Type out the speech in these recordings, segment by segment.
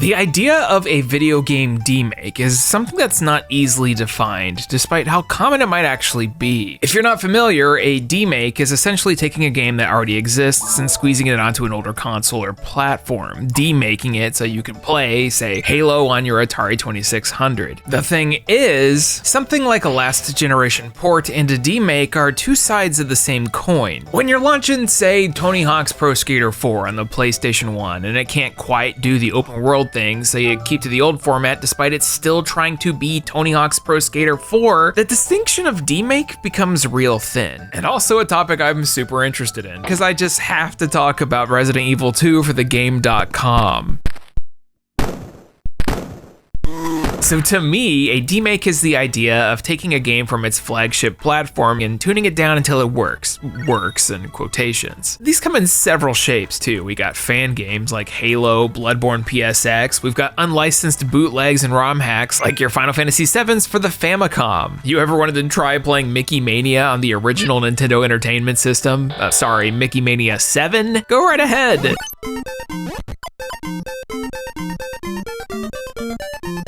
The idea of a video game demake is something that's not easily defined, despite how common it might actually be. If you're not familiar, a demake is essentially taking a game that already exists and squeezing it onto an older console or platform, demaking it so you can play, say, Halo on your Atari 2600. The thing is, something like a last generation port and a demake are two sides of the same coin. When you're launching, say, Tony Hawk's Pro Skater 4 on the PlayStation 1 and it can't quite do the open world thing, so you keep to the old format despite it still trying to be Tony Hawk's Pro Skater 4, the distinction of demake becomes real thin. And also a topic I'm super interested in, because I just have to talk about Resident Evil 2 for the game.com. So to me, a demake is the idea of taking a game from its flagship platform and tuning it down until it works in quotations. These come in several shapes too. We got fan games like Halo, Bloodborne PSX, we've got unlicensed bootlegs and ROM hacks like your Final Fantasy VII's for the Famicom. You ever wanted to try playing Mickey Mania on the original Nintendo Entertainment System? Sorry, Mickey Mania 7? Go right ahead.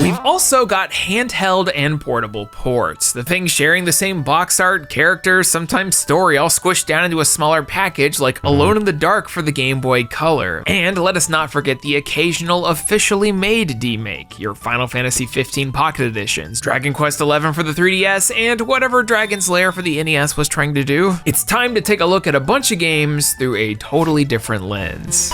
We've also got handheld and portable ports. The thing sharing the same box art, characters, sometimes story, all squished down into a smaller package like Alone in the Dark for the Game Boy Color. And let us not forget the occasional officially made demake, your Final Fantasy 15 Pocket Editions, Dragon Quest XI for the 3DS, and whatever Dragon's Lair for the NES was trying to do. It's time to take a look at a bunch of games through a totally different lens.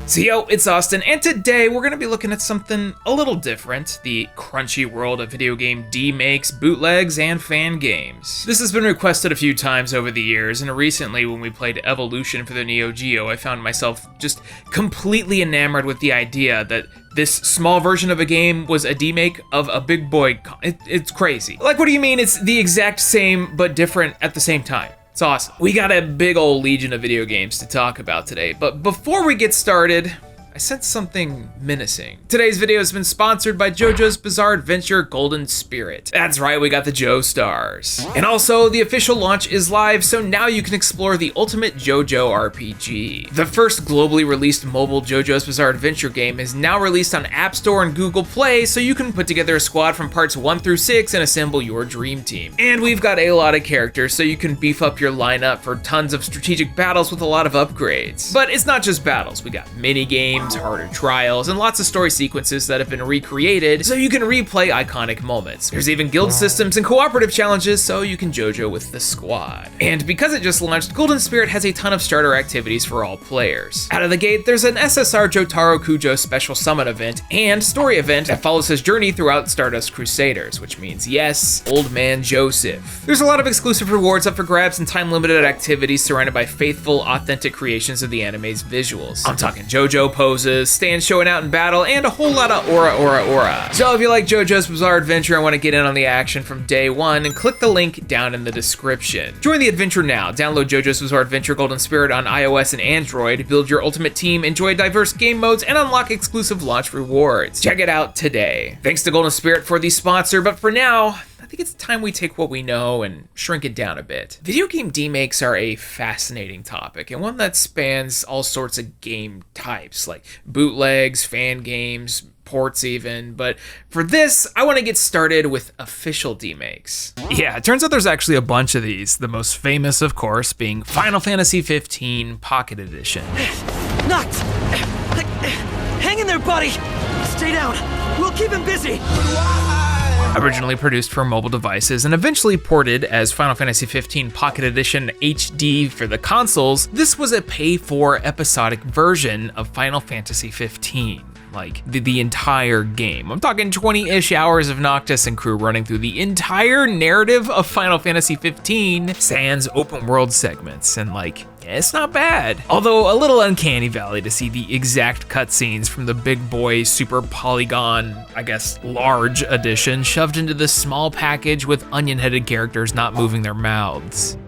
So yo, it's Austin, and today we're gonna be looking at something a little different, the crunchy world of video game demakes, bootlegs, and fan games. This has been requested a few times over the years, and recently when we played Evolution for the Neo Geo, I found myself just completely enamored with the idea that this small version of a game was a demake of a big boy. It's crazy. Like, what do you mean it's the exact same but different at the same time? It's awesome. We got a big old legion of video games to talk about today, but before we get started, I sense something menacing. Today's video has been sponsored by JoJo's Bizarre Adventure Golden Spirit. That's right, we got the Jo Stars. And also, the official launch is live, so now you can explore the ultimate JoJo RPG. The first globally released mobile JoJo's Bizarre Adventure game is now released on App Store and Google Play, so you can put together a squad from parts 1 through 6 and assemble your dream team. And we've got a lot of characters, so you can beef up your lineup for tons of strategic battles with a lot of upgrades. But it's not just battles, we got mini games, harder trials, and lots of story sequences that have been recreated so you can replay iconic moments. There's even guild systems and cooperative challenges so you can JoJo with the squad. And because it just launched, Golden Spirit has a ton of starter activities for all players. Out of the gate, there's an SSR Jotaro Kujo special summon event and story event that follows his journey throughout Stardust Crusaders, which means yes, Old Man Joseph. There's a lot of exclusive rewards up for grabs and time-limited activities surrounded by faithful, authentic creations of the anime's visuals. I'm talking JoJo poses, stands showing out in battle, and a whole lot of aura. So if you like JoJo's Bizarre Adventure and want to get in on the action from day one, click the link down in the description. Join the adventure now. Download JoJo's Bizarre Adventure Golden Spirit on iOS and Android, build your ultimate team, enjoy diverse game modes, and unlock exclusive launch rewards. Check it out today. Thanks to Golden Spirit for the sponsor, but for now, I think it's time we take what we know and shrink it down a bit. Video game demakes are a fascinating topic, and one that spans all sorts of game types, like bootlegs, fan games, ports even, but for this, I want to get started with official demakes. Yeah, it turns out there's actually a bunch of these, the most famous, of course, being Final Fantasy 15 Pocket Edition. Nuts! Hang in there, buddy! Stay down, we'll keep him busy! Originally produced for mobile devices and eventually ported as Final Fantasy 15 Pocket Edition HD for the consoles, this was a pay-for episodic version of Final Fantasy 15. Like, the entire game. I'm talking 20-ish hours of Noctis and crew running through the entire narrative of Final Fantasy 15 sans open world segments, and like, it's not bad. Although a little uncanny valley to see the exact cutscenes from the big boy super polygon, I guess, large edition shoved into this small package with onion-headed characters not moving their mouths.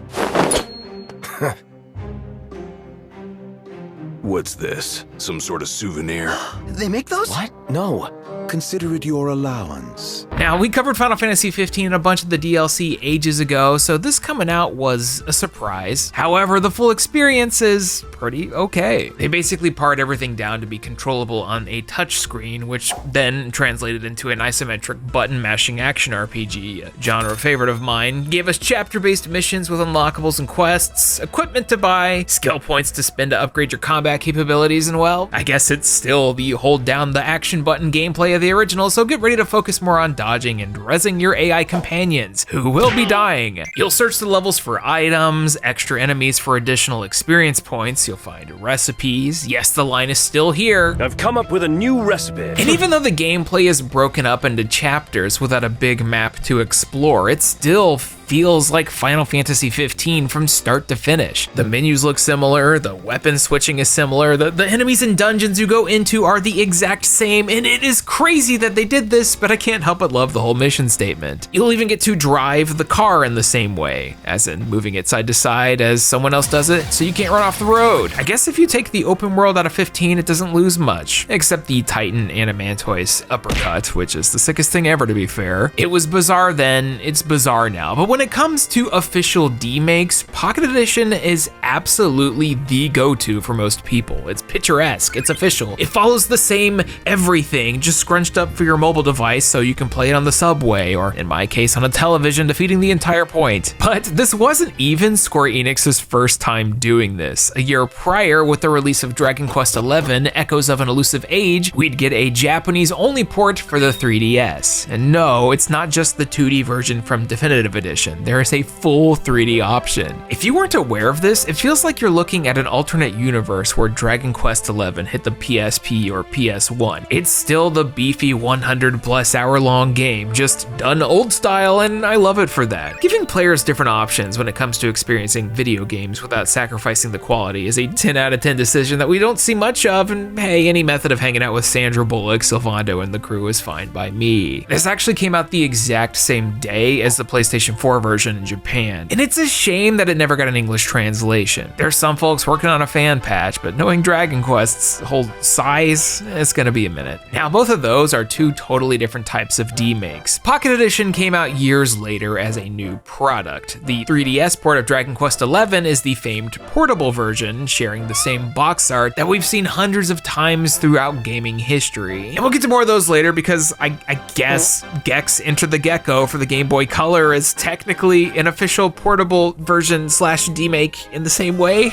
What's this? Some sort of souvenir? They make those? What? No. Consider it your allowance. Now, we covered Final Fantasy 15 and a bunch of the DLC ages ago, so this coming out was a surprise. However, the full experience is pretty okay. They basically pared everything down to be controllable on a touchscreen, which then translated into an isometric button mashing action RPG, a genre favorite of mine, gave us chapter-based missions with unlockables and quests, equipment to buy, skill points to spend to upgrade your combat capabilities, and well, I guess it's still the hold down the action button gameplay of the original, so get ready to focus more on dodging and rezzing your AI companions, who will be dying. You'll search the levels for items, extra enemies for additional experience points, you'll find recipes, yes, the line is still here. I've come up with a new recipe. And even though the gameplay is broken up into chapters without a big map to explore, it still feels like Final Fantasy 15 from start to finish. The menus look similar, the weapon switching is similar, the enemies and dungeons you go into are the exact same, and it is crazy that they did this, but I can't help but love the whole mission statement. You'll even get to drive the car in the same way, as in moving it side to side as someone else does it, so you can't run off the road. I guess if you take the open world out of 15, it doesn't lose much, except the Titan Adamantoise uppercut, which is the sickest thing ever to be fair. It was bizarre then, it's bizarre now, but when it comes to official Demakes, Pocket Edition is absolutely the go-to for most people. It's picturesque, it's official, it follows the same everything, just scrunched up for your mobile device so you can play it on the subway, or in my case on a television, defeating the entire point. But this wasn't even Square Enix's first time doing this. A year prior, with the release of Dragon Quest XI, Echoes of an Elusive Age, we'd get a Japanese-only port for the 3DS. And no, it's not just the 2D version from Definitive Edition. There is a full 3D option. If you weren't aware of this, it feels like you're looking at an alternate universe where Dragon Quest XI hit the PSP or PS1. It's still the beefy 100+ hour long game, just done old style, and I love it for that. Giving players different options when it comes to experiencing video games without sacrificing the quality is a 10 out of 10 decision that we don't see much of, and hey, any method of hanging out with Sandra Bullock, Sylvando, and the crew is fine by me. This actually came out the exact same day as the PlayStation 4 version in Japan, and it's a shame that it never got an English translation. There's some folks working on a fan patch, but knowing Dragon Quest's whole size, it's gonna be a minute. Now, both of those are two totally different types of Demakes. Pocket Edition came out years later as a new product. The 3DS port of Dragon Quest XI is the famed portable version, sharing the same box art that we've seen hundreds of times throughout gaming history. And we'll get to more of those later because I guess Gex Enter the Gecko for the Game Boy Color is technically an official portable version / Demake in the same way.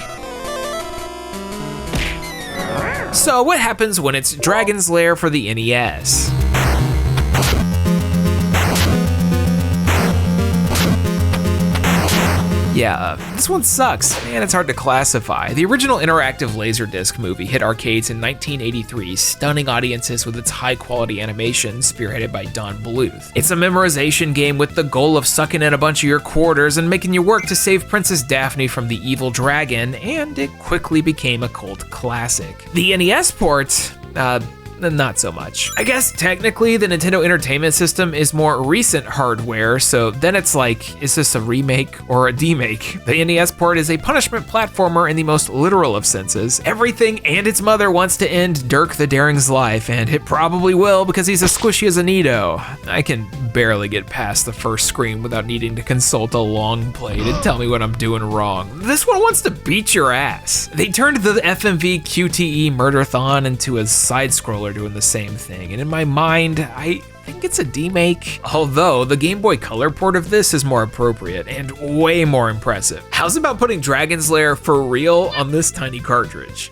So what happens when it's Dragon's Lair for the NES? Yeah, this one sucks, and it's hard to classify. The original interactive Laserdisc movie hit arcades in 1983, stunning audiences with its high-quality animation spearheaded by Don Bluth. It's a memorization game with the goal of sucking in a bunch of your quarters and making you work to save Princess Daphne from the evil dragon, and it quickly became a cult classic. The NES port, not so much. I guess technically the Nintendo Entertainment System is more recent hardware, so then it's like, is this a remake or a demake? The NES port is a punishment platformer in the most literal of senses. Everything and its mother wants to end Dirk the Daring's life, and it probably will because he's as squishy as a Nito. I can barely get past the first screen without needing to consult a long play to tell me what I'm doing wrong. This one wants to beat your ass. They turned the FMV QTE Murderthon into a side-scroller doing the same thing, and in my mind, I think it's a demake. Although the Game Boy Color port of this is more appropriate and way more impressive. How's about putting Dragon's Lair for real on this tiny cartridge?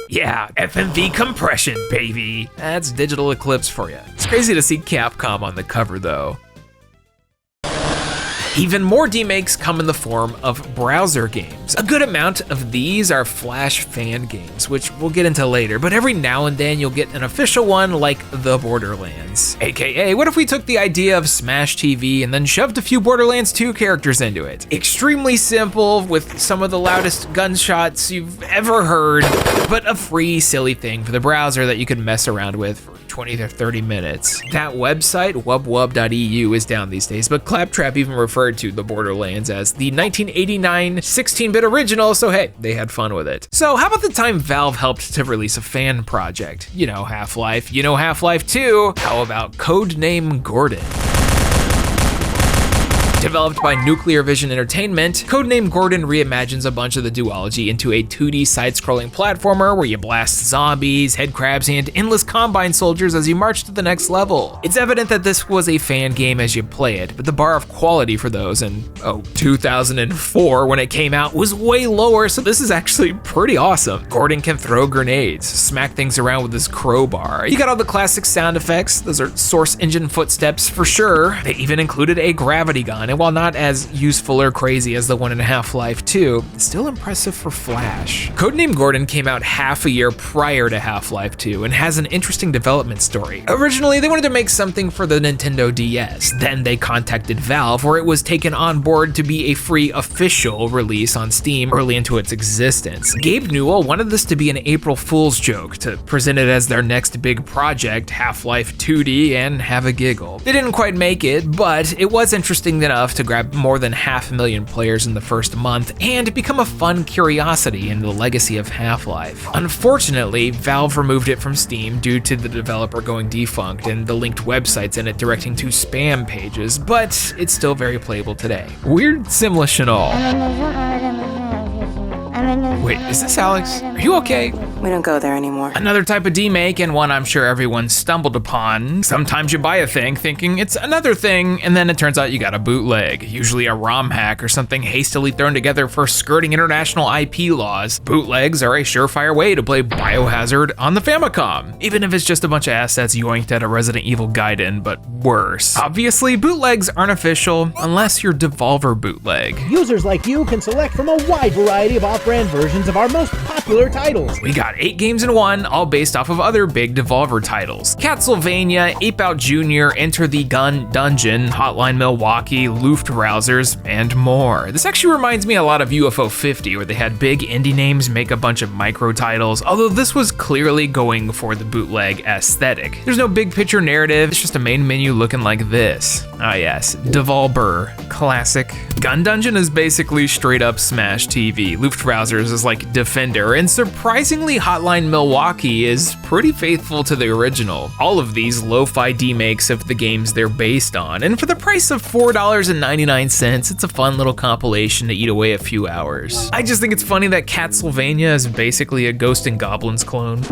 Yeah, FMV compression, baby. That's Digital Eclipse for you. It's crazy to see Capcom on the cover though. Even more demakes come in the form of browser games. A good amount of these are Flash fan games, which we'll get into later, but every now and then you'll get an official one like The Borderlands. AKA, what if we took the idea of Smash TV and then shoved a few Borderlands 2 characters into it? Extremely simple, with some of the loudest gunshots you've ever heard, but a free, silly thing for the browser that you can mess around with for 20 to 30 minutes. That website, wubwub.eu, is down these days, but Claptrap even referred to the Borderlands as the 1989 16-bit original, so hey, they had fun with it. So how about the time Valve helped to release a fan project? You know Half-Life, you know Half-Life 2, how about Codename Gordon? Developed by Nuclear Vision Entertainment, Codename Gordon reimagines a bunch of the duology into a 2D side-scrolling platformer where you blast zombies, headcrabs, and endless combine soldiers as you march to the next level. It's evident that this was a fan game as you play it, but the bar of quality for those in, 2004 when it came out was way lower, so this is actually pretty awesome. Gordon can throw grenades, smack things around with his crowbar. You got all the classic sound effects, those are Source Engine footsteps for sure. They even included a gravity gun, and while not as useful or crazy as the one in Half-Life 2, it's still impressive for Flash. Codename Gordon came out half a year prior to Half-Life 2 and has an interesting development story. Originally, they wanted to make something for the Nintendo DS. Then they contacted Valve, where it was taken on board to be a free official release on Steam early into its existence. Gabe Newell wanted this to be an April Fool's joke, to present it as their next big project, Half-Life 2D, and have a giggle. They didn't quite make it, but it was interesting enough to grab more than 500,000 players in the first month and become a fun curiosity in the legacy of Half-Life. Unfortunately, Valve removed it from Steam due to the developer going defunct and the linked websites in it directing to spam pages, but it's still very playable today. Weird simlish and all. Wait, is this Alex? Are you okay? We don't go there anymore. Another type of demake, and one I'm sure everyone stumbled upon. Sometimes you buy a thing thinking it's another thing, and then it turns out you got a bootleg, usually a ROM hack or something hastily thrown together for skirting international IP laws. Bootlegs are a surefire way to play Biohazard on the Famicom, even if it's just a bunch of assets yoinked at a Resident Evil Gaiden, but worse. Obviously, bootlegs aren't official unless you're Devolver Bootleg. Users like you can select from a wide variety of off-brand versions of our most popular titles. We got 8 games in one, all based off of other big Devolver titles. Castlevania, Ape Out Jr., Enter the Gun Dungeon, Hotline Milwaukee, Luftrausers, and more. This actually reminds me a lot of UFO 50, where they had big indie names make a bunch of micro titles, although this was clearly going for the bootleg aesthetic. There's no big picture narrative, it's just a main menu looking like this. Ah yes, Devolver, classic. Gun Dungeon is basically straight up Smash TV. Luftrausers is like Defender, and surprisingly Hotline Milwaukee is pretty faithful to the original. All of these lo-fi demakes of the games they're based on, and for the price of $4.99, it's a fun little compilation to eat away a few hours. I just think it's funny that Castlevania is basically a Ghost and Goblins clone.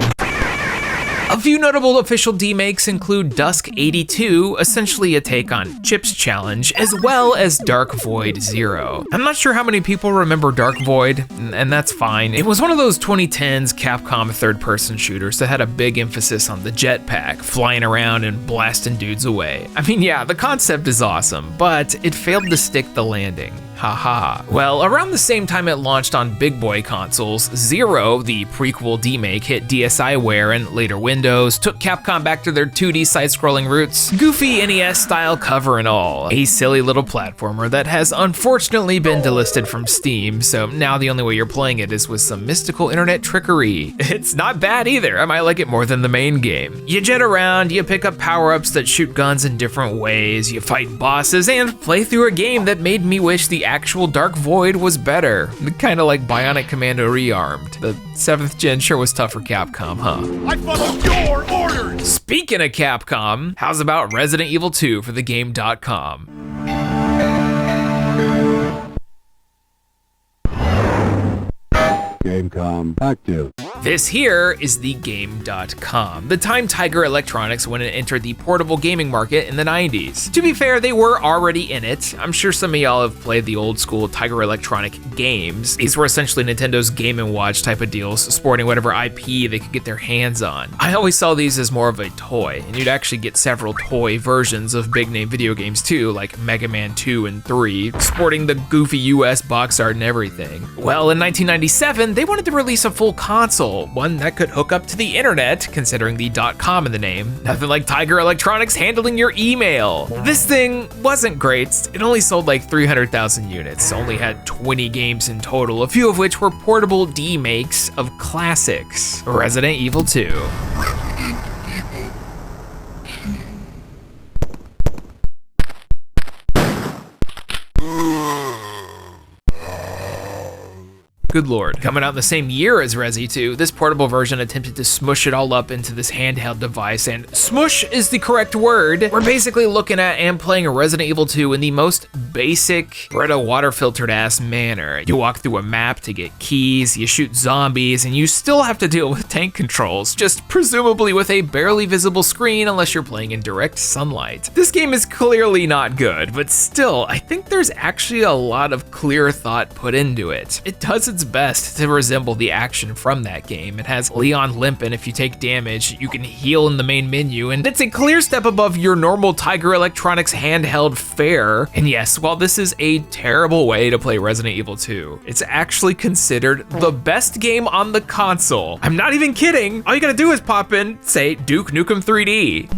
A few notable official demakes include Dusk 82, essentially a take on Chip's Challenge, as well as Dark Void 0. I'm not sure how many people remember Dark Void, and that's fine. It was one of those 2010s Capcom third-person shooters that had a big emphasis on the jetpack, flying around and blasting dudes away. I mean, yeah, the concept is awesome, but it failed to stick the landing. Haha. Well, around the same time it launched on big boy consoles, Zero, the prequel demake, hit DSiWare and later Windows, took Capcom back to their 2D side-scrolling roots. Goofy NES-style cover and all. A silly little platformer that has unfortunately been delisted from Steam, so now the only way you're playing it is with some mystical internet trickery. It's not bad either, I might like it more than the main game. You jet around, you pick up power-ups that shoot guns in different ways, you fight bosses, and play through a game that made me wish the actual Dark Void was better. Kinda like Bionic Commando Rearmed. The 7th gen sure was tough for Capcom, huh? I followed your orders! Speaking of Capcom, how's about Resident Evil 2 for the Game.com? Gamecom active. This here is the Game.com, the time Tiger Electronics when it entered the portable gaming market in the 90s. To be fair, they were already in it. I'm sure some of y'all have played the old school Tiger Electronic games. These were essentially Nintendo's Game & Watch type of deals, sporting whatever IP they could get their hands on. I always saw these as more of a toy, and you'd actually get several toy versions of big name video games too, like Mega Man 2 and 3, sporting the goofy US box art and everything. Well, in 1997, they wanted to release a full console, one that could hook up to the internet, considering the .com in the name. Nothing like Tiger Electronics handling your email. This thing wasn't great. It only sold like 300,000 units, only had 20 games in total, a few of which were portable demakes of classics. Resident Evil 2. Good lord. Coming out in the same year as Resi 2, this portable version attempted to smush it all up into this handheld device, and smush is the correct word. We're basically looking at and playing a Resident Evil 2 in the most basic, Brita water filtered ass manner. You walk through a map to get keys, you shoot zombies, and you still have to deal with tank controls, just presumably with a barely visible screen unless you're playing in direct sunlight. This game is clearly not good, but still, I think there's actually a lot of clear thought put into it. It does its best to resemble the action from that game. It has Leon limping if you take damage, you can heal in the main menu, and it's a clear step above your normal Tiger Electronics handheld fare. And yes, while this is a terrible way to play Resident Evil 2, it's actually considered the best game on the console. I'm not even kidding. All you gotta do is pop in, say Duke Nukem 3D.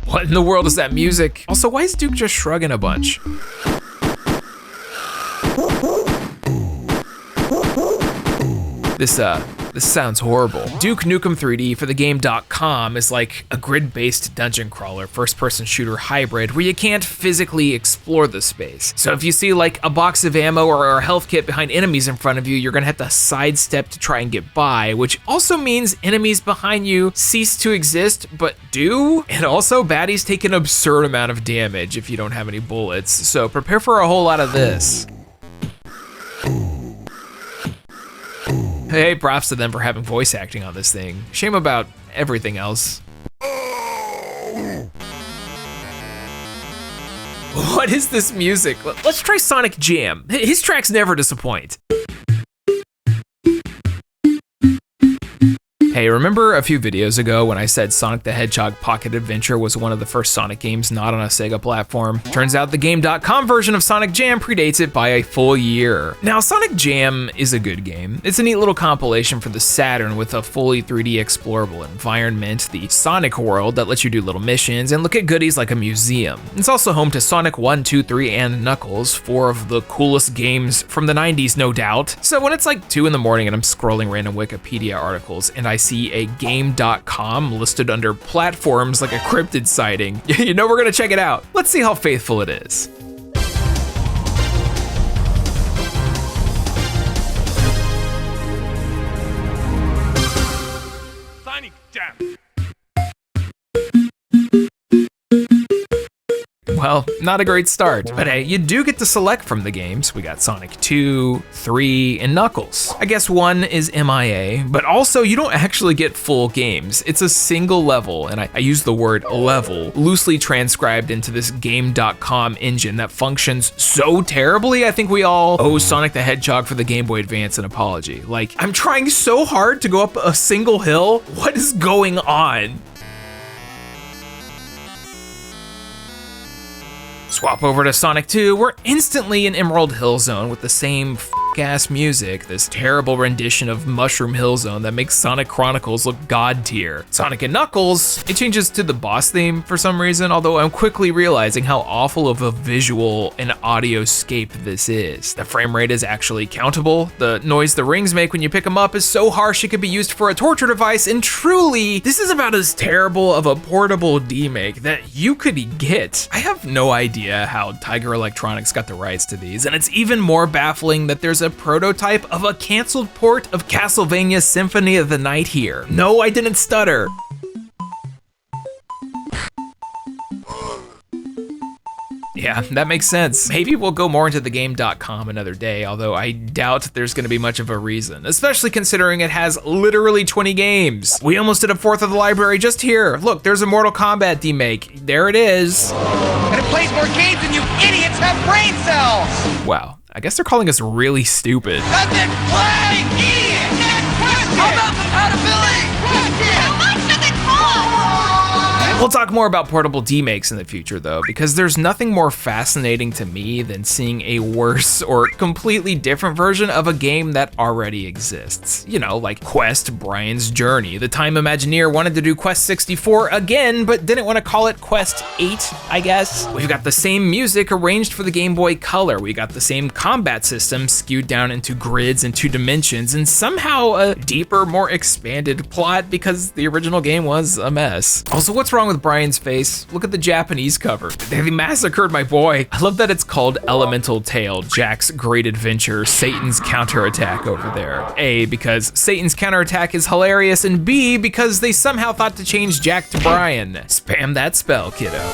What in the world is that music? Also, why is Duke just shrugging a bunch? This sounds horrible. Duke Nukem 3D for the game.com is like a grid-based dungeon crawler, first-person shooter hybrid where you can't physically explore the space. So if you see like a box of ammo or a health kit behind enemies in front of you, you're gonna have to sidestep to try and get by, which also means enemies behind you cease to exist, but do. And also baddies take an absurd amount of damage if you don't have any bullets, so prepare for a whole lot of this. Hey, props to them for having voice acting on this thing. Shame about everything else. What is this music? Let's try Sonic Jam. His tracks never disappoint. Hey, remember a few videos ago when I said Sonic the Hedgehog Pocket Adventure was one of the first Sonic games not on a Sega platform? Turns out the game.com version of Sonic Jam predates it by a full year. Now, Sonic Jam is a good game. It's a neat little compilation for the Saturn with a fully 3D explorable environment, the Sonic world that lets you do little missions and look at goodies like a museum. It's also home to Sonic 1, 2, 3, and Knuckles, 4 of the coolest games from the 90s, no doubt. So when it's like 2 in the morning and I'm scrolling random Wikipedia articles and I see a game.com listed under platforms like a cryptid sighting, you know we're gonna check it out. Let's see how faithful it is. Sonic Jam. Well, not a great start, but hey, you do get to select from the games. We got Sonic 2, 3, and Knuckles. I guess 1 is MIA, but also you don't actually get full games. It's a single level, and I use the word level, loosely transcribed into this game.com engine that functions so terribly, I think we all owe Sonic the Hedgehog for the Game Boy Advance an apology. Like, I'm trying so hard to go up a single hill. What is going on? Swap over to Sonic 2, we're instantly in Emerald Hill Zone with the same ass music, this terrible rendition of Mushroom Hill Zone that makes Sonic Chronicles look god tier. Sonic and Knuckles, it changes to the boss theme for some reason, although I'm quickly realizing how awful of a visual and audio scape this is. The frame rate is actually countable, the noise the rings make when you pick them up is so harsh it could be used for a torture device, and truly, this is about as terrible of a portable demake that you could get. I have no idea how Tiger Electronics got the rights to these, and it's even more baffling that there's a prototype of a canceled port of Castlevania Symphony of the Night here. No, I didn't stutter. Yeah, that makes sense. Maybe we'll go more into the game.com another day, although I doubt there's gonna be much of a reason, especially considering it has literally 20 games. We almost did a fourth of the library just here. Look, there's a Mortal Kombat demake. There it is. And it plays more games than you idiots have brain cells! Wow, I guess they're calling us really stupid. Does it play? How about compatibility? How much does it cost? We'll talk more about portable demakes in the future though, because there's nothing more fascinating to me than seeing a worse or completely different version of a game that already exists. You know, like Quest Brian's Journey. The Time Imagineer wanted to do Quest 64 again, but didn't want to call it Quest 8, I guess. We've got the same music arranged for the Game Boy Color. We got the same combat system skewed down into grids and 2 dimensions, and somehow a deeper, more expanded plot because the original game was a mess. Also, what's wrong wrong with Brian's face? Look at the Japanese cover. They massacred my boy. I love that it's called Elemental Tale, Jack's Great Adventure, Satan's Counterattack over there. A, because Satan's Counterattack is hilarious, and B, because they somehow thought to change Jack to Brian. Spam that spell, kiddo.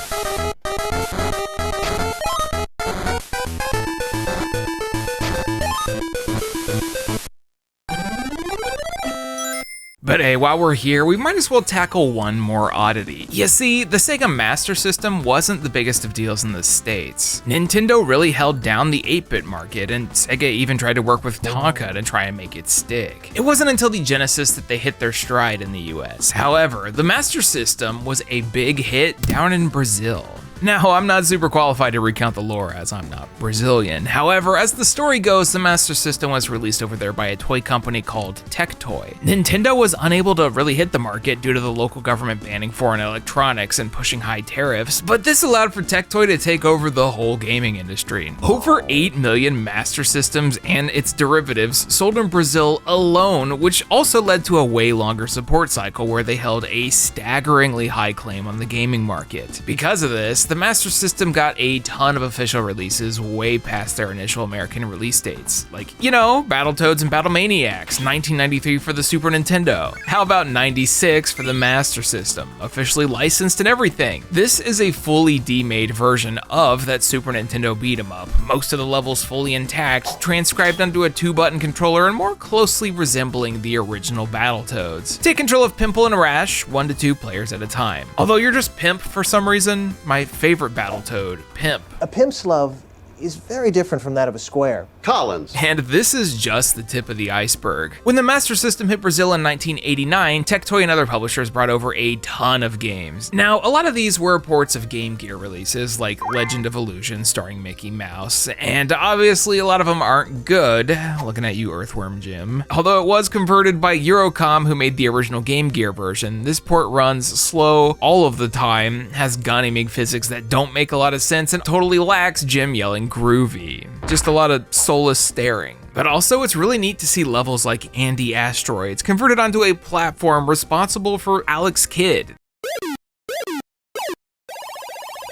But hey, while we're here, we might as well tackle one more oddity. You see, the Sega Master System wasn't the biggest of deals in the States. Nintendo really held down the 8-bit market, and Sega even tried to work with Tonka to try and make it stick. It wasn't until the Genesis that they hit their stride in the US. However, the Master System was a big hit down in Brazil. Now, I'm not super qualified to recount the lore as I'm not Brazilian. However, as the story goes, the Master System was released over there by a toy company called Tectoy. Nintendo was unable to really hit the market due to the local government banning foreign electronics and pushing high tariffs, but this allowed for Tectoy to take over the whole gaming industry. Over 8 million Master Systems and its derivatives sold in Brazil alone, which also led to a way longer support cycle where they held a staggeringly high claim on the gaming market. Because of this, the Master System got a ton of official releases way past their initial American release dates. Like, you know, Battletoads and Battlemaniacs, 1993 for the Super Nintendo. How about 96 for the Master System, officially licensed and everything. This is a fully demade version of that Super Nintendo beat 'em up. Most of the levels fully intact, transcribed onto a 2-button controller and more closely resembling the original Battletoads. Take control of Pimple and Rash, 1 to 2 players at a time. Although you're just Pimp for some reason, my favorite Battletoad, Pimp. A pimp's love is very different from that of a square. Collins. And this is just the tip of the iceberg. When the Master System hit Brazil in 1989, Tectoy and other publishers brought over a ton of games. Now, a lot of these were ports of Game Gear releases, like Legend of Illusion starring Mickey Mouse, and obviously a lot of them aren't good, looking at you Earthworm Jim. Although it was converted by Eurocom, who made the original Game Gear version, this port runs slow all of the time, has gun-aiming physics that don't make a lot of sense, and totally lacks Jim yelling groovy. Just a lot of soulless staring. But also, it's really neat to see levels like Andy Asteroids converted onto a platform responsible for Alex Kidd.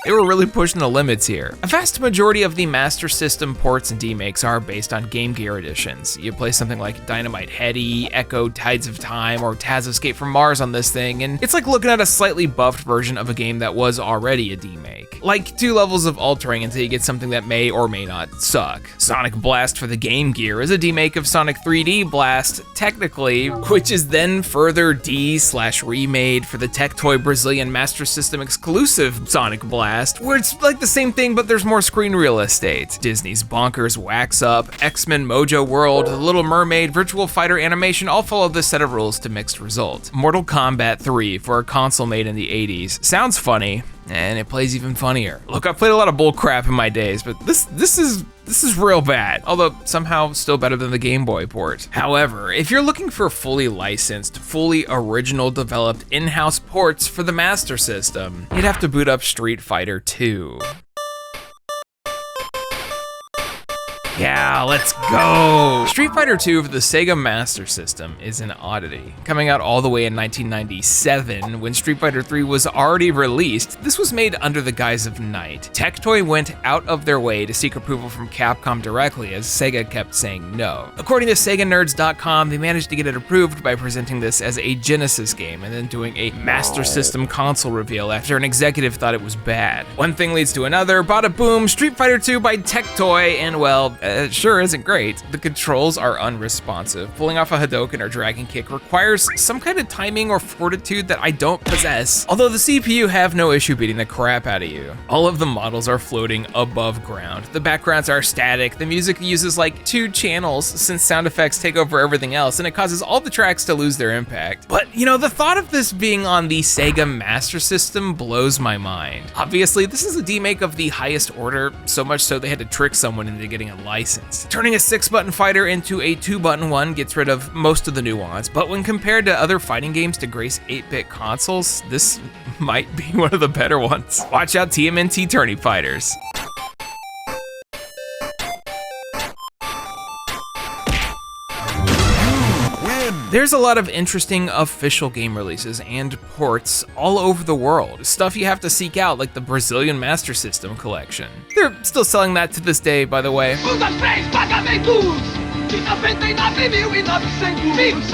They were really pushing the limits here. A vast majority of the Master System ports and demakes are based on Game Gear editions. You play something like Dynamite Headdy, Echo Tides of Time, or Taz Escape from Mars on this thing, and it's like looking at a slightly buffed version of a game that was already a demake. Like 2 levels of altering until you get something that may or may not suck. Sonic Blast for the Game Gear is a demake of Sonic 3D Blast, technically, which is then further remade for the Tectoy Brazilian Master System exclusive Sonic Blast, where it's like the same thing but there's more screen real estate. Disney's Bonkers Wax Up, X-Men Mojo World, The Little Mermaid, Virtual Fighter Animation all follow this set of rules to mixed result. Mortal Kombat 3 for a console made in the 80s. Sounds funny, and it plays even funnier. Look, I've played a lot of bull crap in my days, but this is real bad, although somehow still better than the Game Boy port. However, if you're looking for fully licensed, fully original developed in-house ports for the Master System, you'd have to boot up Street Fighter 2. Yeah, let's go! Street Fighter 2 for the Sega Master System is an oddity. Coming out all the way in 1997, when Street Fighter 3 was already released, this was made under the guise of Night. Tectoy went out of their way to seek approval from Capcom directly, as Sega kept saying no. According to SegaNerds.com, they managed to get it approved by presenting this as a Genesis game and then doing a Master System console reveal after an executive thought it was bad. One thing leads to another, bada boom, Street Fighter 2 by Tectoy, and well, it sure isn't great. The controls are unresponsive. Pulling off a Hadouken or Dragon Kick requires some kind of timing or fortitude that I don't possess, although the CPU have no issue beating the crap out of you. All of the models are floating above ground. The backgrounds are static. The music uses like 2 channels since sound effects take over everything else, and it causes all the tracks to lose their impact. But you know, the thought of this being on the Sega Master System blows my mind. Obviously, this is a demake of the highest order, so much so they had to trick someone into getting a license. Turning a 6-button fighter into a 2-button one gets rid of most of the nuance, but when compared to other fighting games to grace 8-bit consoles, this might be one of the better ones. Watch out, TMNT Tourney Fighters. There's a lot of interesting official game releases and ports all over the world. Stuff you have to seek out, like the Brazilian Master System collection. They're still selling that to this day, by the way.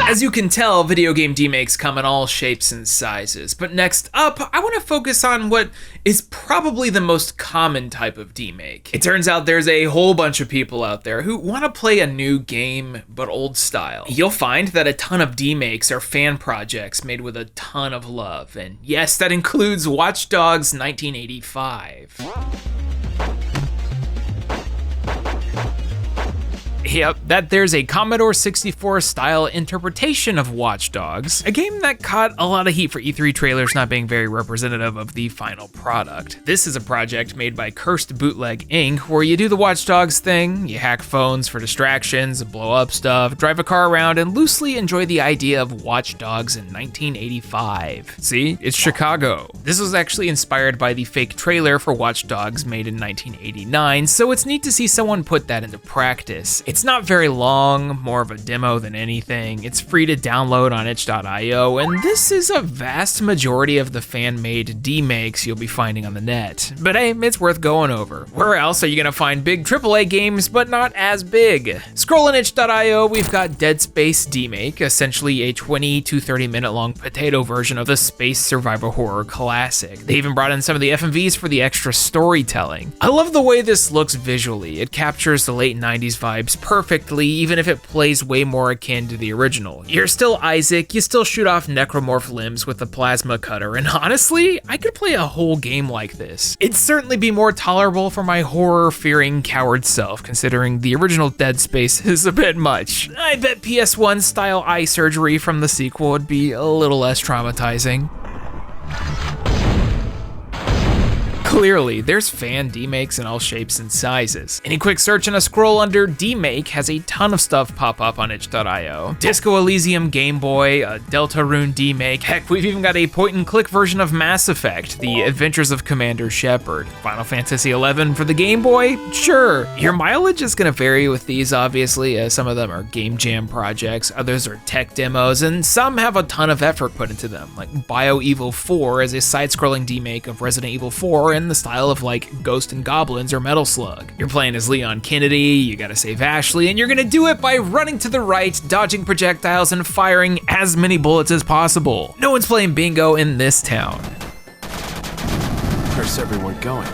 As you can tell, video game demakes come in all shapes and sizes. But next up, I want to focus on what is probably the most common type of demake. It turns out there's a whole bunch of people out there who want to play a new game, but old style. You'll find that a ton of demakes are fan projects made with a ton of love. And yes, that includes Watch Dogs 1985. Yep, that there's a Commodore 64 style interpretation of Watch Dogs, a game that caught a lot of heat for E3 trailers not being very representative of the final product. This is a project made by Cursed Bootleg Inc., where you do the Watch Dogs thing, you hack phones for distractions, blow up stuff, drive a car around, and loosely enjoy the idea of Watch Dogs in 1985. See, it's Chicago. This was actually inspired by the fake trailer for Watch Dogs made in 1989, so it's neat to see someone put that into practice. It's not very long, more of a demo than anything. It's free to download on itch.io, and this is a vast majority of the fan-made demakes you'll be finding on the net. But hey, it's worth going over. Where else are you gonna find big AAA games, but not as big? Scrolling itch.io, we've got Dead Space Demake, essentially a 20 to 30 minute long potato version of the space survival horror classic. They even brought in some of the FMVs for the extra storytelling. I love the way this looks visually. It captures the late 90s vibes perfectly, even if it plays way more akin to the original. You're still Isaac, you still shoot off necromorph limbs with a plasma cutter, and honestly, I could play a whole game like this. It'd certainly be more tolerable for my horror-fearing coward self, considering the original Dead Space is a bit much. I bet PS1 style eye surgery from the sequel would be a little less traumatizing. Clearly, there's fan demakes in all shapes and sizes. Any quick search and a scroll under Demake has a ton of stuff pop up on itch.io. Disco Elysium Game Boy, a Deltarune demake, heck, we've even got a point-and-click version of Mass Effect, The Adventures of Commander Shepard. Final Fantasy XI for the Game Boy? Sure. Your mileage is gonna vary with these, obviously, as some of them are game jam projects, others are tech demos, and some have a ton of effort put into them, like BioEvil 4 as a side-scrolling demake of Resident Evil 4 in the style of like Ghost and Goblins or Metal Slug. You're playing as Leon Kennedy, you gotta save Ashley, and you're gonna do it by running to the right, dodging projectiles, and firing as many bullets as possible. No one's playing bingo in this town. Where's everyone going?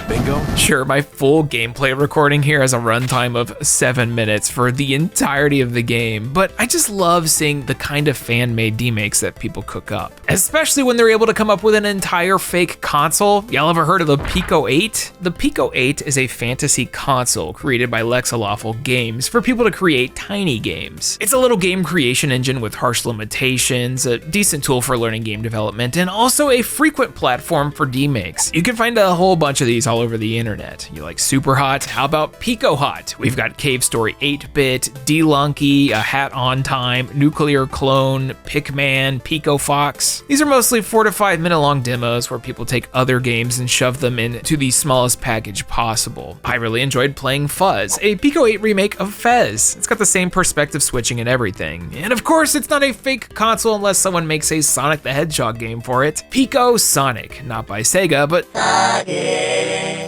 Bingo? Sure, my full gameplay recording here has a runtime of 7 minutes for the entirety of the game, but I just love seeing the kind of fan-made demakes that people cook up, especially when they're able to come up with an entire fake console. Y'all ever heard of the Pico 8? The Pico 8 is a fantasy console created by Lexalawful Games for people to create tiny games. It's a little game creation engine with harsh limitations, a decent tool for learning game development, and also a frequent platform for demakes. You can find a whole bunch of these all over the internet. You like Super Hot? How about Pico Hot? We've got Cave Story 8-Bit, D-Lunky, A Hat on Time, Nuclear Clone, Pickman, Pico Fox. These are mostly 4 to 5 minute long demos where people take other games and shove them into the smallest package possible. I really enjoyed playing Fuzz, a Pico 8 remake of Fez. It's got the same perspective switching and everything. And of course, it's not a fake console unless someone makes a Sonic the Hedgehog game for it. Pico Sonic, not by Sega, but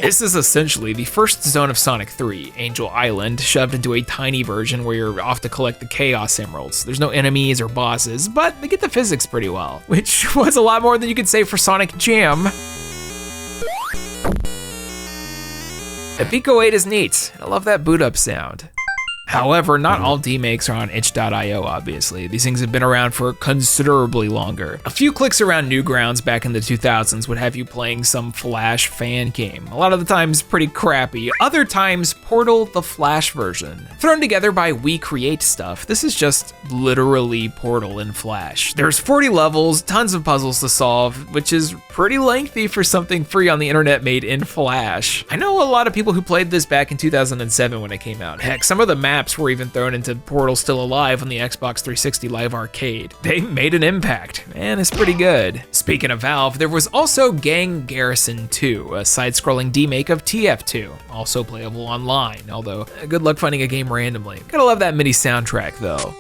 this is essentially the first zone of Sonic 3, Angel Island, shoved into a tiny version where you're off to collect the Chaos Emeralds. There's no enemies or bosses, but they get the physics pretty well, which was a lot more than you could say for Sonic Jam. The Pico 8 is neat. I love that boot up sound. However, not all demakes are on itch.io, obviously. These things have been around for considerably longer. A few clicks around Newgrounds back in the 2000s would have you playing some Flash fan game. A lot of the times pretty crappy, other times Portal the Flash version. Thrown together by We Create Stuff, this is just literally Portal in Flash. There's 40 levels, tons of puzzles to solve, which is pretty lengthy for something free on the internet made in Flash. I know a lot of people who played this back in 2007 when it came out. Heck, some of the maps were even thrown into Portal Still Alive on the Xbox 360 Live Arcade. They made an impact, and it's pretty good. Speaking of Valve, there was also Gang Garrison 2, a side-scrolling demake of TF2, also playable online, although good luck finding a game randomly. Gotta love that MIDI soundtrack though.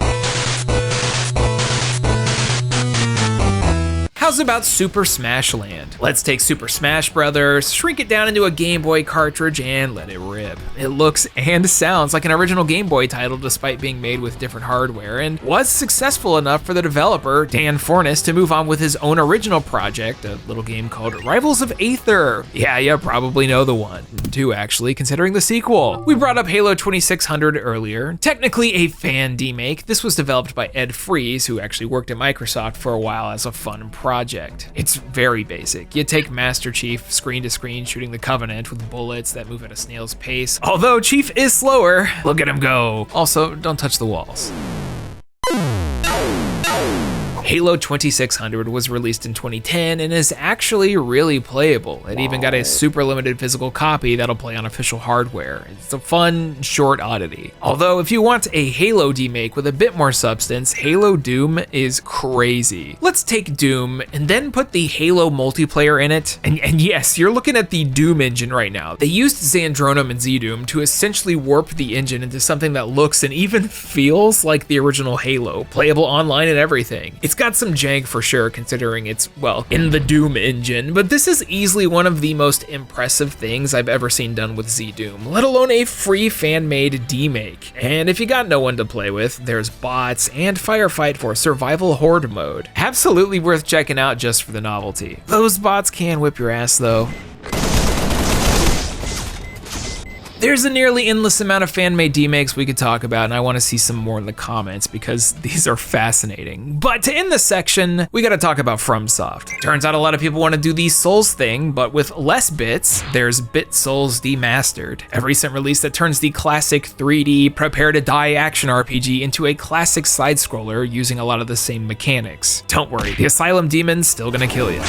How's about Super Smash Land? Let's take Super Smash Brothers, shrink it down into a Game Boy cartridge, and let it rip. It looks and sounds like an original Game Boy title despite being made with different hardware, and was successful enough for the developer, Dan Fornes, to move on with his own original project, a little game called Rivals of Aether. Yeah, you probably know the one. Two, actually, considering the sequel. We brought up Halo 2600 earlier. Technically a fan demake, this was developed by Ed Fries, who actually worked at Microsoft for a while as a fun project. It's very basic. You take Master Chief screen to screen shooting the Covenant with bullets that move at a snail's pace. Although Chief is slower, look at him go. Also, don't touch the walls. Halo 2600 was released in 2010 and is actually really playable. It even got a super limited physical copy that'll play on official hardware. It's a fun, short oddity. Although if you want a Halo demake with a bit more substance, Halo Doom is crazy. Let's take Doom and then put the Halo multiplayer in it. And yes, you're looking at the Doom engine right now. They used Xandronum and Z-Doom to essentially warp the engine into something that looks and even feels like the original Halo, playable online and everything. It's got some jank for sure, considering it's, well, in the Doom engine, but this is easily one of the most impressive things I've ever seen done with Z-Doom, let alone a free fan-made demake. And if you got no one to play with, there's bots and Firefight for survival horde mode. Absolutely worth checking out just for the novelty. Those bots can whip your ass though. There's a nearly endless amount of fan-made demakes we could talk about, and I want to see some more in the comments because these are fascinating. But to end this section, we gotta talk about Fromsoft. Turns out a lot of people want to do the Souls thing, but with less bits. There's Bit Souls Demastered, a recent release that turns the classic 3D prepare-to-die action RPG into a classic side-scroller using a lot of the same mechanics. Don't worry, the Asylum Demon's still gonna kill you.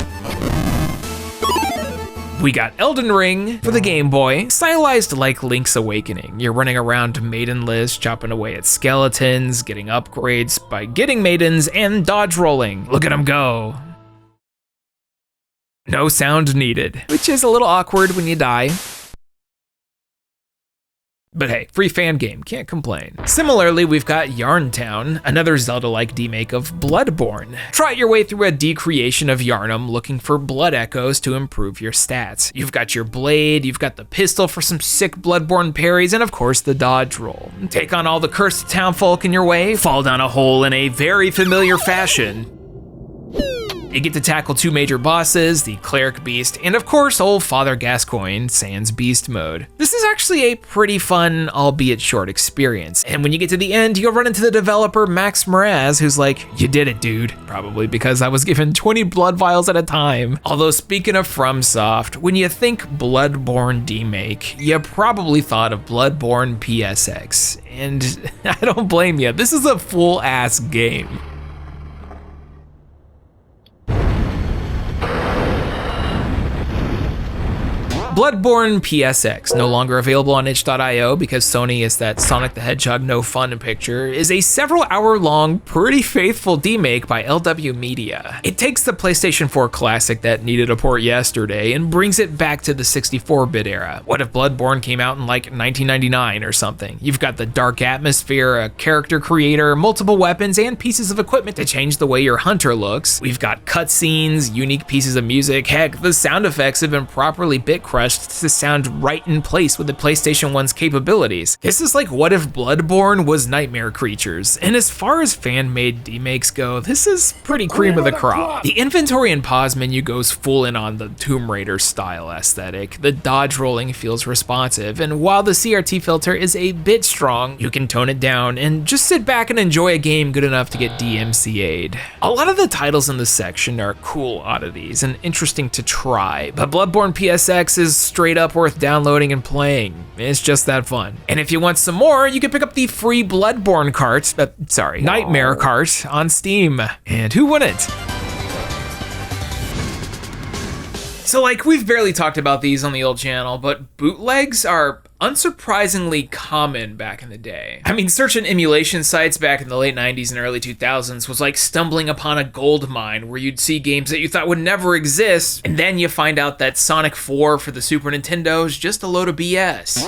We got Elden Ring for the Game Boy, stylized like Link's Awakening. You're running around maidenless, chopping away at skeletons, getting upgrades by getting maidens, and dodge rolling. Look at him go. No sound needed, which is a little awkward when you die. But hey, free fan game, can't complain. Similarly, we've got Yarntown, another Zelda-like demake of Bloodborne. Try your way through a decreation of Yarnum looking for blood echoes to improve your stats. You've got your blade, you've got the pistol for some sick Bloodborne parries, and of course the dodge roll. Take on all the cursed townfolk in your way, fall down a hole in a very familiar fashion. You get to tackle two major bosses, the Cleric Beast, and of course old Father Gascoigne, sans Beast mode. This is actually a pretty fun, albeit short experience, and when you get to the end, you'll run into the developer Max Mraz, who's like, "You did it, dude." Probably because I was given 20 blood vials at a time. Although speaking of Fromsoft, when you think Bloodborne demake, you probably thought of Bloodborne PSX, and I don't blame you, this is a full-ass game. Bloodborne PSX, no longer available on itch.io because Sony is that Sonic the Hedgehog no fun picture, is a several hour long, pretty faithful demake by LW Media. It takes the PlayStation 4 classic that needed a port yesterday and brings it back to the 64-bit era. What if Bloodborne came out in like 1999 or something? You've got the dark atmosphere, a character creator, multiple weapons, and pieces of equipment to change the way your hunter looks. We've got cutscenes, unique pieces of music, heck, the sound effects have been properly bit crushed to sound right in place with the PlayStation 1's capabilities. This is like what if Bloodborne was Nightmare Creatures. And as far as fan-made demakes go, this is pretty cream of the crop. The inventory and pause menu goes full in on the Tomb Raider style aesthetic. The dodge rolling feels responsive, and while the CRT filter is a bit strong, you can tone it down and just sit back and enjoy a game good enough to get DMCA'd. A lot of the titles in this section are cool oddities and interesting to try, but Bloodborne PSX is straight up worth downloading and playing. It's just that fun. And if you want some more, you can pick up the free Bloodborne cart, Nightmare cart on Steam. And who wouldn't? So like, we've barely talked about these on the old channel, but bootlegs are unsurprisingly common back in the day. I mean, searching emulation sites back in the late 90s and early 2000s was like stumbling upon a gold mine where you'd see games that you thought would never exist, and then you find out that Sonic 4 for the Super Nintendo is just a load of BS.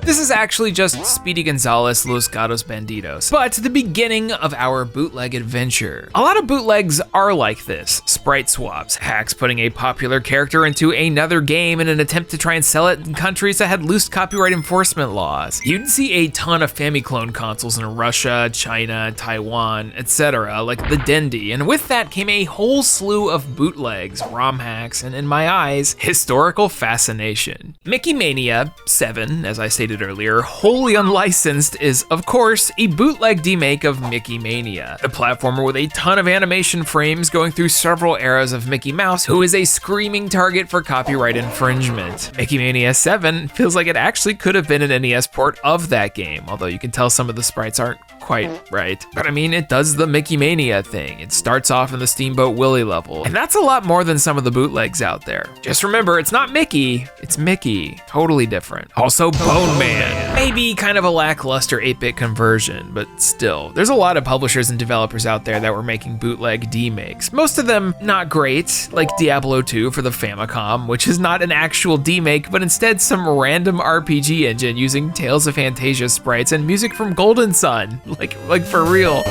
This is actually just Speedy Gonzales Los Gatos Bandidos, but the beginning of our bootleg adventure. A lot of bootlegs are like this: sprite swaps, hacks putting a popular character into another game in an attempt to try and sell it in countries that had loose copyright enforcement laws. You'd see a ton of Famiclone consoles in Russia, China, Taiwan, etc., like the Dendy, and with that came a whole slew of bootlegs, ROM hacks, and in my eyes, historical fascination. Mickey Mania 7, as I stated earlier, wholly unlicensed, is of course a bootleg demake of Mickey Mania, a platformer with a ton of animation frames going through several eras of Mickey Mouse, who is a screaming target for copyright infringement. Mickey Mania 7 feels like it actually could have been an NES port of that game, although you can tell some of the sprites aren't quite right. But I mean, it does the Mickey Mania thing. It starts off in the Steamboat Willie level, and that's a lot more than some of the bootlegs out there. Just remember, it's not Mickey, it's Mickey. Totally different. Also, Bone Man. Maybe kind of a lackluster 8-bit conversion, but still. There's a lot of publishers and developers out there that were making bootleg demakes. Most of them not great, like Diablo 2 for the Famicom, which is not an actual demake, but instead some random RPG engine using Tales of Fantasia sprites and music from Golden Sun. Like for real.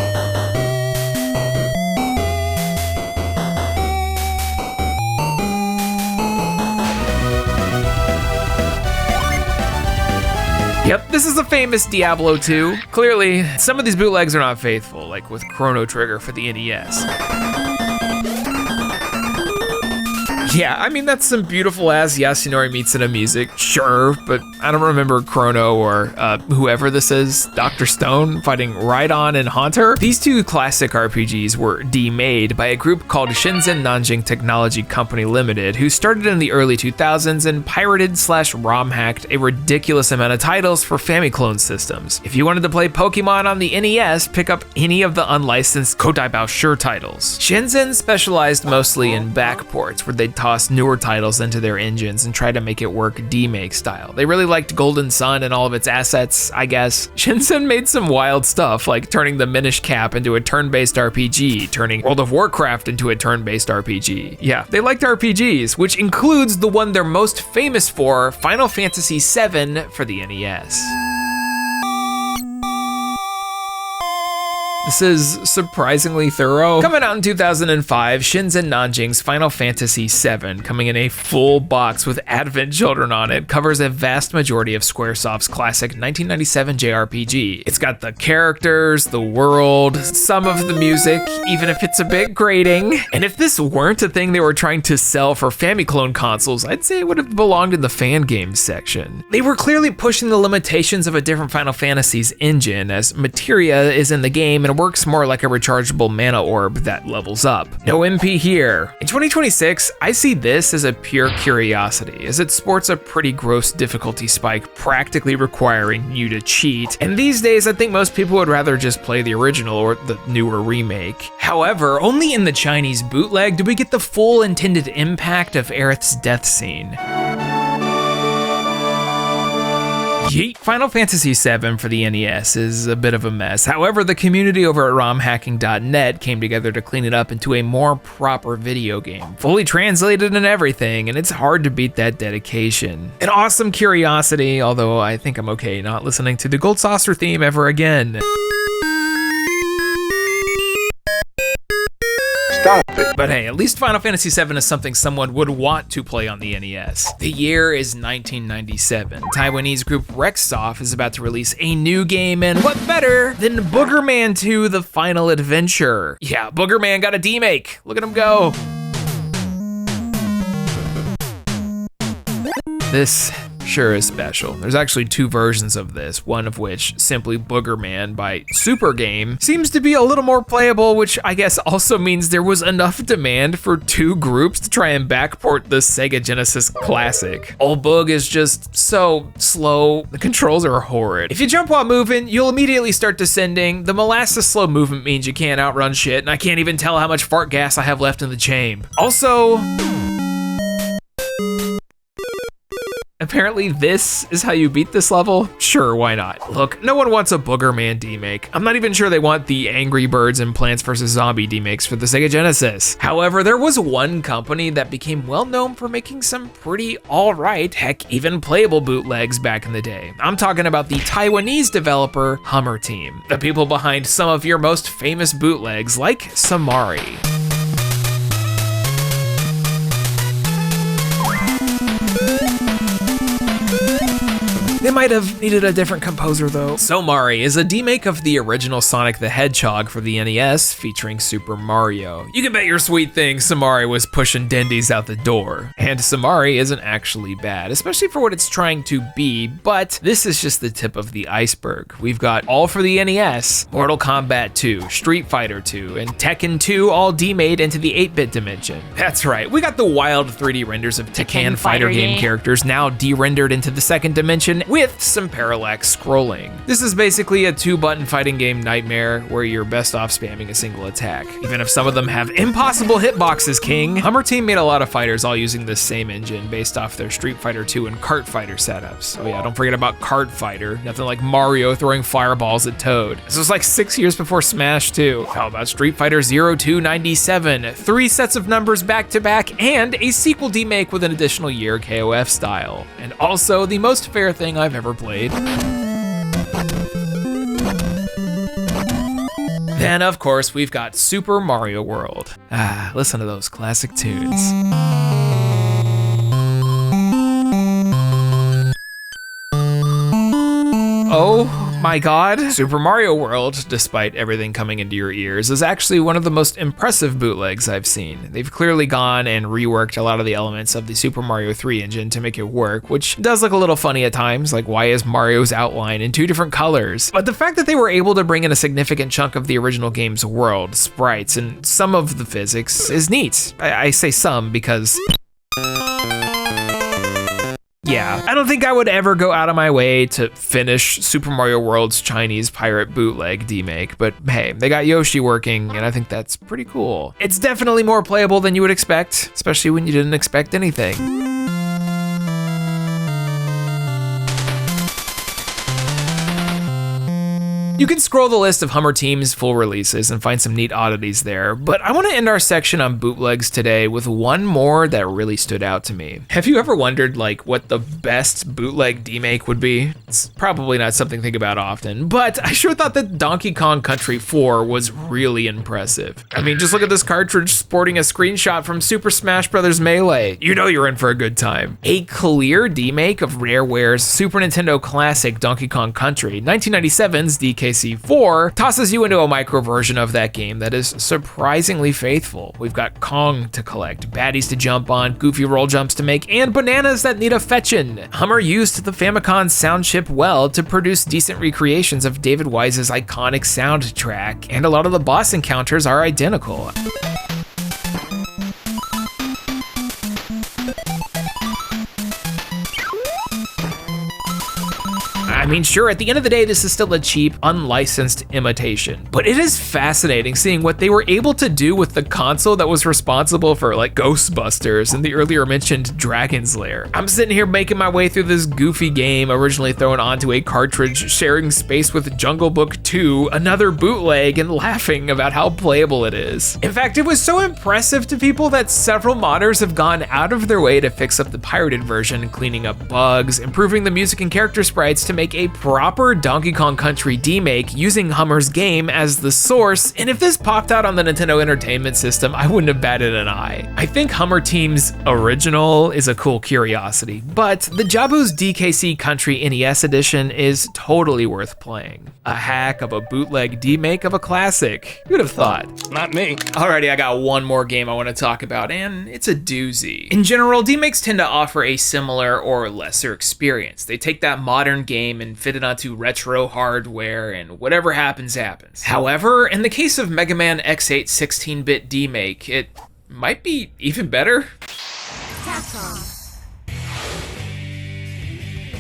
Yep, this is a famous Diablo 2. Clearly, some of these bootlegs are not faithful, like with Chrono Trigger for the NES. Yeah, I mean, that's some beautiful ass Yasunori Mitsuda music, sure, but I don't remember Chrono or whoever this is, Dr. Stone, fighting Rhydon and Haunter. These two classic RPGs were demade by a group called Shenzhen Nanjing Technology Company Limited, who started in the early 2000s and pirated/ROM hacked a ridiculous amount of titles for Famiclone systems. If you wanted to play Pokemon on the NES, pick up any of the unlicensed Kodai Baoshu titles. Shenzhen specialized mostly in backports, where they'd toss newer titles into their engines and try to make it work demake style. They really liked Golden Sun and all of its assets, I guess. Shenzhen made some wild stuff, like turning the Minish Cap into a turn-based RPG, turning World of Warcraft into a turn-based RPG. Yeah, they liked RPGs, which includes the one they're most famous for, Final Fantasy VII for the NES. This is surprisingly thorough. Coming out in 2005, Shenzhen Nanjing's Final Fantasy VII, coming in a full box with Advent Children on it, covers a vast majority of Squaresoft's classic 1997 JRPG. It's got the characters, the world, some of the music, even if it's a bit grating. And if this weren't a thing they were trying to sell for Famiclone consoles, I'd say it would have belonged in the fan games section. They were clearly pushing the limitations of a different Final Fantasy's engine, as materia is in the game and works more like a rechargeable mana orb that levels up. No MP here. In 2026, I see this as a pure curiosity, as it sports a pretty gross difficulty spike, practically requiring you to cheat. And these days, I think most people would rather just play the original or the newer remake. However, only in the Chinese bootleg do we get the full intended impact of Aerith's death scene. Yeet. Final Fantasy VII for the NES is a bit of a mess. However, the community over at romhacking.net came together to clean it up into a more proper video game, fully translated and everything, and it's hard to beat that dedication. An awesome curiosity, although I think I'm okay not listening to the Gold Saucer theme ever again. But hey, at least Final Fantasy VII is something someone would want to play on the NES. The year is 1997. Taiwanese group Rexsoft is about to release a new game, and what better than Boogerman 2: The Final Adventure? Yeah, Boogerman got a demake. Look at him go. This sure is special. There's actually two versions of this, one of which, simply Boogerman by Super Game, seems to be a little more playable, which I guess also means there was enough demand for two groups to try and backport the Sega Genesis classic. Old Boog is just so slow, the controls are horrid. If you jump while moving, you'll immediately start descending. The molasses slow movement means you can't outrun shit, and I can't even tell how much fart gas I have left in the chamber. Also, Apparently this is how you beat this level? Sure, why not? Look, no one wants a Boogerman Demake. I'm not even sure they want the Angry Birds and Plants vs. Zombie Demakes for the Sega Genesis. However, there was one company that became well known for making some pretty alright, heck, even playable bootlegs back in the day. I'm talking about the Taiwanese developer Hummer Team, the people behind some of your most famous bootlegs like Somari. They might have needed a different composer though. Somari is a demake of the original Sonic the Hedgehog for the NES featuring Super Mario. You can bet your sweet thing Somari was pushing Dendies out the door. And Somari isn't actually bad, especially for what it's trying to be, but this is just the tip of the iceberg. We've got all for the NES, Mortal Kombat 2, Street Fighter 2, and Tekken 2 all demade into the 8-bit dimension. That's right, we got the wild 3D renders of Tekken fighter game characters now de-rendered into the second dimension with some parallax scrolling. This is basically a 2-button fighting game nightmare where you're best off spamming a single attack. Even if some of them have impossible hitboxes, king. Hummer Team made a lot of fighters all using the same engine based off their Street Fighter 2 and Kart Fighter setups. Oh yeah, don't forget about Kart Fighter. Nothing like Mario throwing fireballs at Toad. This was like 6 years before Smash 2. How about Street Fighter 0297? 3 sets of numbers back to back and a sequel demake with an additional year KOF style. And also the most fair thing I've ever played. Then, of course, we've got Super Mario World. Listen to those classic tunes. Oh my god, Super Mario World, despite everything coming into your ears, is actually one of the most impressive bootlegs I've seen. They've clearly gone and reworked a lot of the elements of the Super Mario 3 engine to make it work, which does look a little funny at times, like why is Mario's outline in 2 different colors? But the fact that they were able to bring in a significant chunk of the original game's world, sprites, and some of the physics is neat. I say some because yeah, I don't think I would ever go out of my way to finish Super Mario World's Chinese pirate bootleg demake, but hey, they got Yoshi working, and I think that's pretty cool. It's definitely more playable than you would expect, especially when you didn't expect anything. You can scroll the list of Hummer Team's full releases and find some neat oddities there, but I want to end our section on bootlegs today with one more that really stood out to me. Have you ever wondered like what the best bootleg demake would be? It's probably not something to think about often, but I sure thought that Donkey Kong Country 4 was really impressive. I mean, just look at this cartridge sporting a screenshot from Super Smash Bros. Melee. You know you're in for a good time. A clear demake of Rareware's Super Nintendo classic Donkey Kong Country, 1997's DKC4, tosses you into a micro version of that game that is surprisingly faithful. We've got Kong to collect, baddies to jump on, goofy roll jumps to make, and bananas that need a fetchin'. Hummer used the Famicom sound chip well to produce decent recreations of David Wise's iconic soundtrack, and a lot of the boss encounters are identical. I mean, sure, at the end of the day, this is still a cheap, unlicensed imitation, but it is fascinating seeing what they were able to do with the console that was responsible for like Ghostbusters and the earlier mentioned Dragon's Lair. I'm sitting here making my way through this goofy game originally thrown onto a cartridge sharing space with Jungle Book 2, another bootleg, and laughing about how playable it is. In fact, it was so impressive to people that several modders have gone out of their way to fix up the pirated version, cleaning up bugs, improving the music and character sprites to make a proper Donkey Kong Country demake using Hummer's game as the source, and if this popped out on the Nintendo Entertainment System, I wouldn't have batted an eye. I think Hummer Team's original is a cool curiosity, but the Jabu's DKC Country NES edition is totally worth playing. A hack of a bootleg demake of a classic. Who'd have thought? Not me. Alrighty, I got one more game I want to talk about, and it's a doozy. In general, demakes tend to offer a similar or lesser experience. They take that modern game and fit it onto retro hardware, and whatever happens, happens. However, in the case of Mega Man X8 16-bit demake, it might be even better.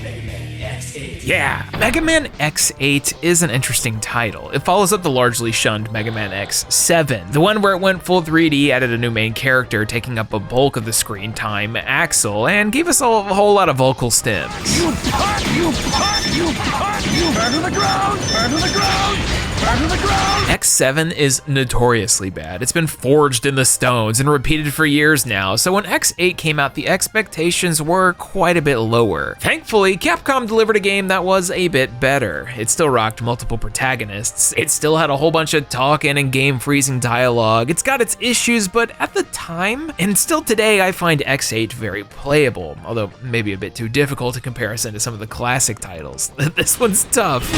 Mega Man X8 Yeah, Mega Man X8 is an interesting title. It follows up the largely shunned Mega Man X7, the one where it went full 3D, added a new main character taking up a bulk of the screen time, Axel, and gave us a whole lot of vocal stems. You burn to the ground, burn to the ground, burn to the ground. X7 is notoriously bad. It's been forged in the stones and repeated for years now, so when X8 came out, the expectations were quite a bit lower. Thankfully, Capcom delivered a game that was a bit better. It still rocked multiple protagonists, it still had a whole bunch of talking and game freezing dialogue, it's got its issues, but at the time, and still today, I find X8 very playable, although maybe a bit too difficult in comparison to some of the classic titles. This one's tough.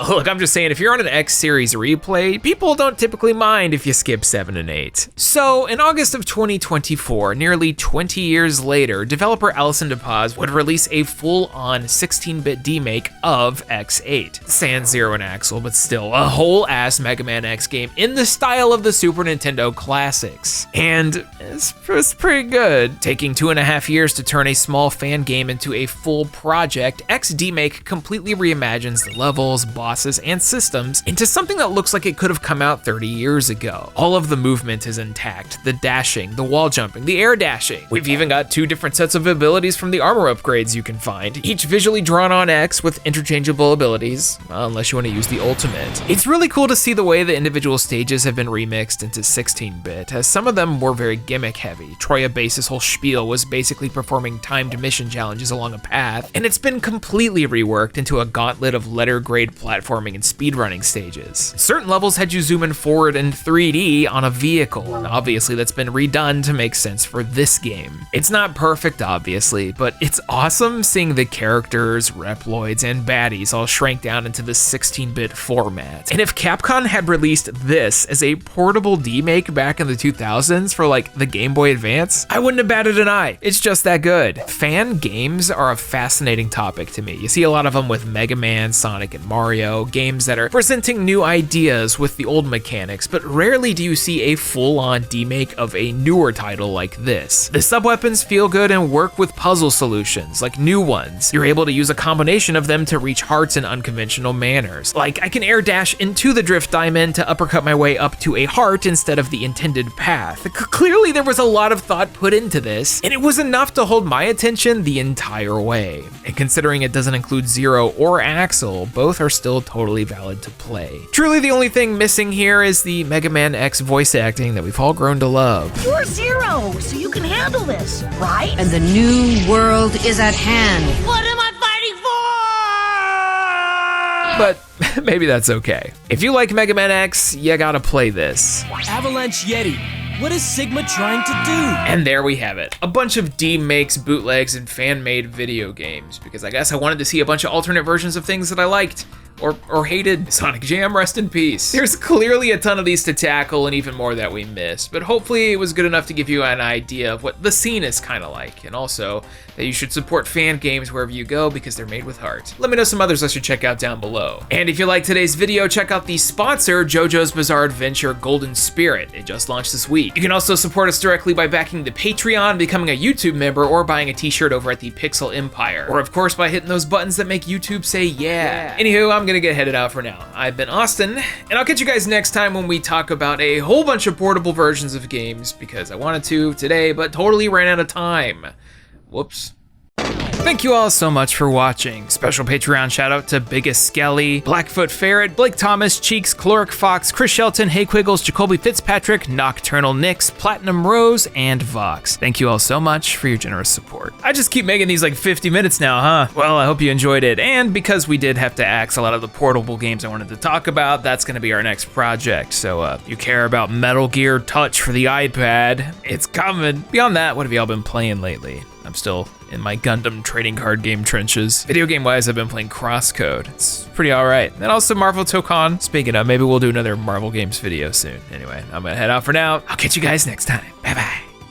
Look, I'm just saying, if you're on an X series replay, people don't typically mind if you skip 7 and 8. So, in August of 2024, nearly 20 years later, developer Alison DePaz would release a full-on 16-bit demake of X8. Sans Zero and Axel, but still, a whole-ass Mega Man X game in the style of the Super Nintendo classics. And it's pretty good. Taking 2.5 years to turn a small fan game into a full project, X Demake completely reimagines the levels, bosses, and systems into something that looks like it could have come out 30 years ago. All of the movement is intact, the dashing, the wall jumping, the air dashing. We've even got 2 different sets of abilities from the armor upgrades you can find, each visually drawn on X with interchangeable abilities, unless you want to use the ultimate. It's really cool to see the way the individual stages have been remixed into 16-bit, as some of them were very gimmick heavy. Troya Base's whole spiel was basically performing timed mission challenges along a path, and it's been completely reworked into a gauntlet of letter grade platforming and speedrunning stages. Certain levels had you zoom in forward in 3D on a vehicle, and obviously that's been redone to make sense for this game. It's not perfect, obviously, but it's awesome seeing the characters, Reploids, and baddies all shrank down into the 16-bit format. And if Capcom had released this as a portable demake back in the 2000s for like the Game Boy Advance, I wouldn't have batted an eye. It's just that good. Fan games are a fascinating topic to me. You see a lot of them with Mega Man, Sonic, and Mario, games that are presenting new ideas with the old mechanics, but rarely do you see a full-on demake of a newer title like this. The sub-weapons feel good and work with puzzle solutions, like new ones. You're able to use a combination of them to reach hearts in unconventional manners. Like, I can air dash into the Drift Diamond to uppercut my way up to a heart instead of the intended path. Clearly there was a lot of thought put into this, and it was enough to hold my attention the entire way. And considering it doesn't include Zero or Axel, both are still totally valid to play. Truly the only thing missing here is the Mega Man X voice acting that we've all grown to love. You're Zero, so you can handle this, right? And the new world is at hand. What am I fighting for? But maybe that's okay. If you like Mega Man X, you gotta play this. Avalanche Yeti. What is Sigma trying to do? And there we have it. A bunch of Demakes, bootlegs, and fan-made video games, because I guess I wanted to see a bunch of alternate versions of things that I liked. Or hated. Sonic Jam, rest in peace. There's clearly a ton of these to tackle and even more that we missed, but hopefully it was good enough to give you an idea of what the scene is kind of like, and also that you should support fan games wherever you go because they're made with heart. Let me know some others I should check out down below. And if you liked today's video, check out the sponsor, JoJo's Bizarre Adventure Golden Spirit. It just launched this week. You can also support us directly by backing the Patreon, becoming a YouTube member, or buying a t-shirt over at the Pixel Empire. Or of course by hitting those buttons that make YouTube say yeah. Anywho, I'm gonna get headed out for now. I've been Austin, and I'll catch you guys next time when we talk about a whole bunch of portable versions of games because I wanted to today, but totally ran out of time. Whoops. Thank you all so much for watching. Special Patreon shout out to Biggest Skelly, Blackfoot Ferret, Blake Thomas, Cheeks, Chloric Fox, Chris Shelton, Hey Quiggles, Jacoby Fitzpatrick, Nocturnal Nix, Platinum Rose, and Vox. Thank you all so much for your generous support. I just keep making these like 50 minutes now, huh? Well, I hope you enjoyed it. And because we did have to axe a lot of the portable games I wanted to talk about, that's gonna be our next project. So if you care about Metal Gear Touch for the iPad, it's coming. Beyond that, what have y'all been playing lately? I'm still in my Gundam trading card game trenches. Video game wise, I've been playing Crosscode. It's pretty all right. And also Marvel Tokon. Speaking of, maybe we'll do another Marvel games video soon. Anyway, I'm gonna head out for now. I'll catch you guys next time. Bye bye.